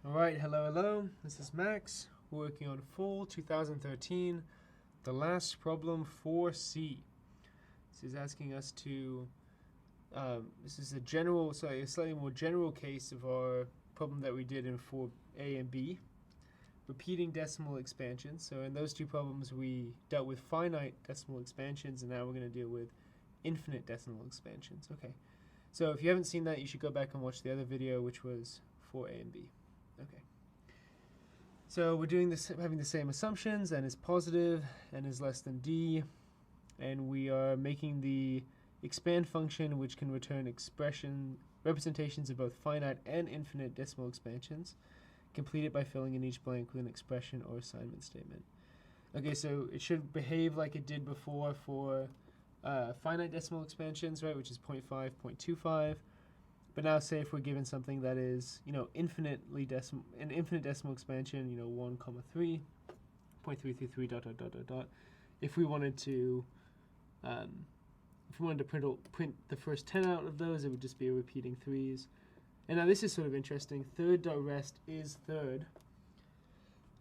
Alright, hello, this is Max, working on fall 2013, the last problem for C. This is asking us to, this is a slightly more general case of our problem that we did in 4A and B, repeating decimal expansions. So in those two problems we dealt with finite decimal expansions, and now we're going to deal with infinite decimal expansions. Okay, so if you haven't seen that, you should go back and watch the other video, which was 4A and B. Okay. So we're doing this, having the same assumptions. N is positive, n is less than d, and we are making the expand function, which can return representations of both finite and infinite decimal expansions. Complete it by filling in each blank with an expression or assignment statement. Okay, so it should behave like it did before for finite decimal expansions, right, which is 0.5, 0.25. But now, say if we're given something that is, an infinite decimal expansion, 1, 3, 0.333 dot dot dot dot dot. If we wanted to, print the first 10 out of those, it would just be a repeating threes. And now this is sort of interesting. Third dot rest is third.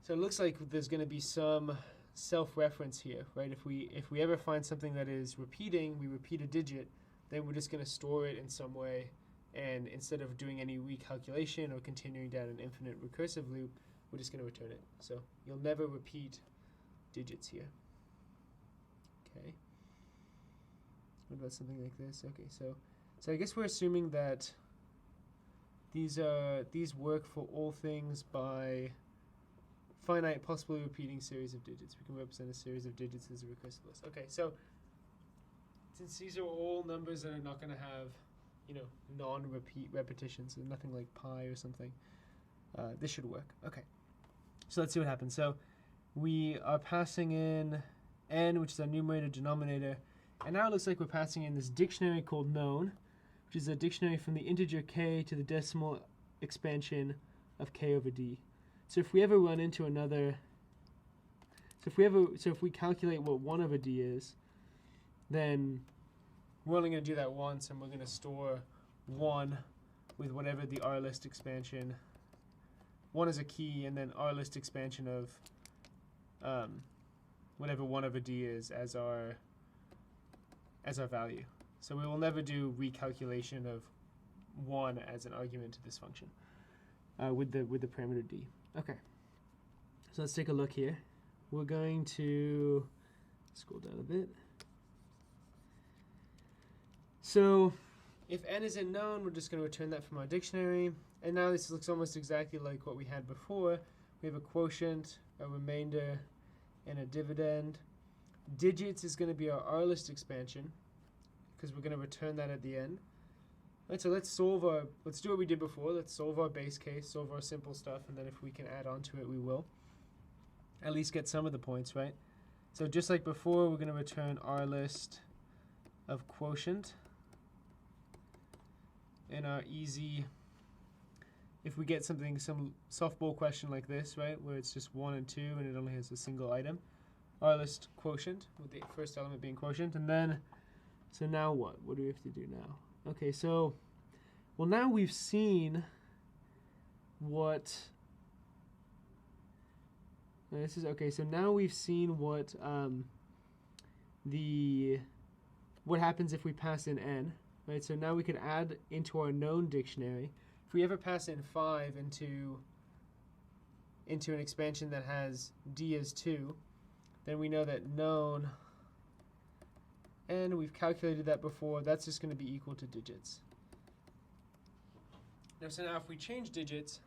So it looks like there's going to be some self-reference here, right? If we ever find something that is repeating, we repeat a digit, then we're just going to store it in some way. And instead of doing any recalculation or continuing down an infinite recursive loop, we're just going to return it. So you'll never repeat digits here. Okay. What about something like this? Okay, so I guess we're assuming that these work for all things by finite possibly repeating series of digits. We can represent a series of digits as a recursive list. Okay, so since these are all numbers that are not going to have non-repeat repetitions, and nothing like pi or something, this should work. Okay, so let's see what happens. So we are passing in n, which is our numerator denominator, and now it looks like we're passing in this dictionary called known, which is a dictionary from the integer k to the decimal expansion of k over d. So if we ever run into another, if we calculate what 1 over d is, then we're only going to do that once, and we're going to store 1 with whatever the R list expansion. 1 is a key, and then R list expansion of whatever 1 over d is as our value. So we will never do recalculation of 1 as an argument to this function with the parameter d. Okay. So let's take a look here. We're going to scroll down a bit. So if n is unknown, we're just going to return that from our dictionary. And now this looks almost exactly like what we had before. We have a quotient, a remainder, and a dividend. Digits is going to be our R list expansion, because we're going to return that at the end. Right, so let's do what we did before. Let's solve our base case, solve our simple stuff, and then if we can add on to it, we will. At least get some of the points, right? So just like before, we're going to return R list of quotient. In our easy, if we get some softball question like this, right, where it's just 1 and 2 and it only has a single item, R list quotient, with the first element being quotient, and then, so now what? What do we have to do now? Okay, so, well, now we've seen what, this is, okay, so now we've seen what, what happens if we pass in n. Right, so now we could add into our known dictionary. If we ever pass in 5 into an expansion that has d as 2, then we know that known, and we've calculated that before, that's just going to be equal to digits. So now if we change digits,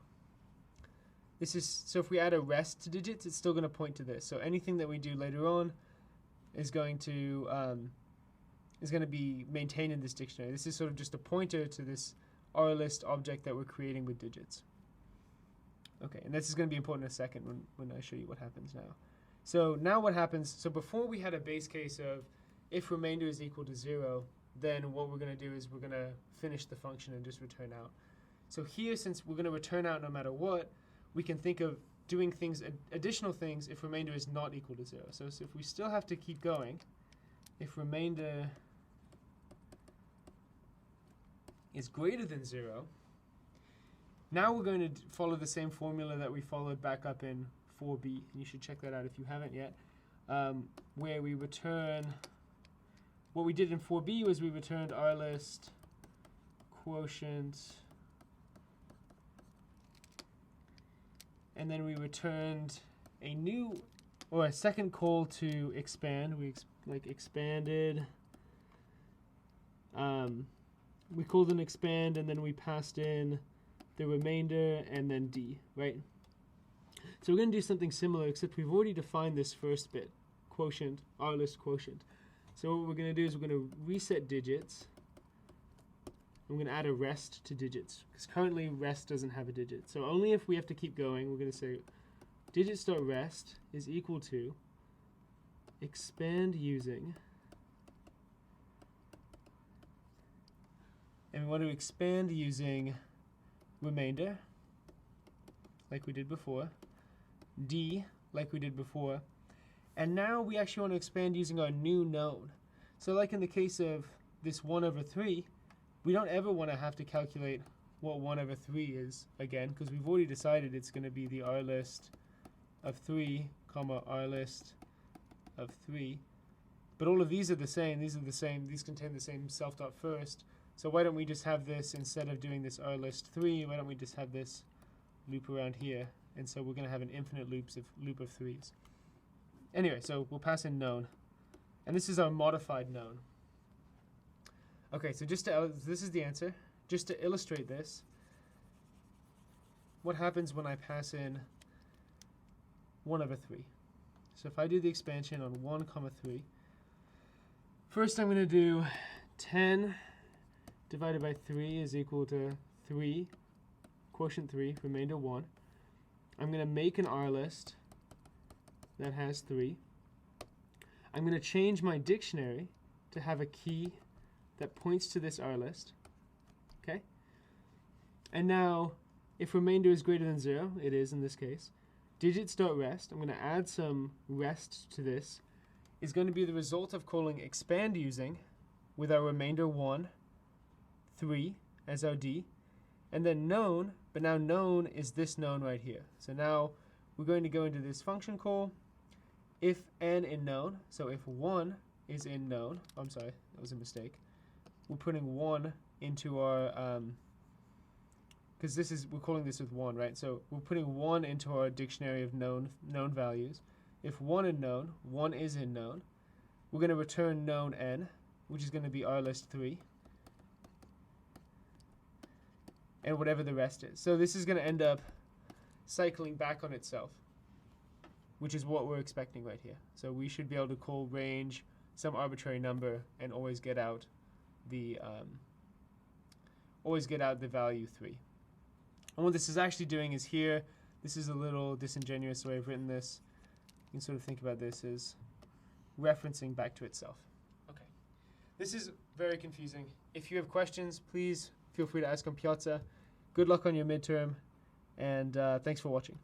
so if we add a rest to digits, it's still going to point to this. So anything that we do later on is going to be maintained in this dictionary. This is sort of just a pointer to this R list object that we're creating with digits. Okay, and this is going to be important in a second when I show you what happens now. So now what happens, so before we had a base case of if remainder is equal to 0, then what we're going to do is we're going to finish the function and just return out. So here, since we're going to return out no matter what, we can think of doing additional things if remainder is not equal to 0. So if we still have to keep going, if remainder is greater than 0, Now we're going to follow the same formula that we followed back up in 4b, and you should check that out if you haven't yet, where we return, what we did in 4b was we returned our list, quotient, and then we returned a new, or a second call to expand. We expanded, we called an expand, and then we passed in the remainder and then d, right? So we're going to do something similar, except we've already defined this first bit, quotient, our list quotient. So what we're going to do is we're going to reset digits. I'm going to add a rest to digits, because currently rest doesn't have a digit. So only if we have to keep going, we're going to say digits.rest is equal to expand using, and we want to expand using remainder, like we did before, d, like we did before, and now we actually want to expand using our new known. So like in the case of this 1 over 3, we don't ever want to have to calculate what 1 over 3 is again, because we've already decided it's going to be the r list of 3, comma r list of 3. But all of these are the same, these contain the same self dot first. So why don't we just have this, instead of doing this r list 3, why don't we just have this loop around here? And so we're going to have an infinite loop of 3s. Anyway, so we'll pass in known. And this is our modified known. Okay, so this is the answer. Just to illustrate this, what happens when I pass in 1 over 3? So if I do the expansion on 1 comma 3, first I'm going to do 10 divided by 3 is equal to 3, quotient 3, remainder 1. I'm going to make an R list that has 3. I'm going to change my dictionary to have a key that points to this R list. Okay? And now, if remainder is greater than 0, it is in this case, digits.rest, I'm going to add some rest to this, is going to be the result of calling expand using with our remainder 1, 3 as our d, and then known, but now known is this known right here. So now we're going to go into this function call, if n in known, so if 1 is in known, I'm sorry, that was a mistake, we're putting 1 into our, because we're calling this with 1, right? So we're putting 1 into our dictionary of known values. If 1 in known, 1 is in known, we're going to return known n, which is going to be our list 3, and whatever the rest is. So this is going to end up cycling back on itself, which is what we're expecting right here. So we should be able to call range some arbitrary number and always get out the value 3. And what this is actually doing is here, this is a little disingenuous way I've written this. You can sort of think about this as referencing back to itself. Okay. This is very confusing. If you have questions, please feel free to ask on Piazza. Good luck on your midterm, and thanks for watching.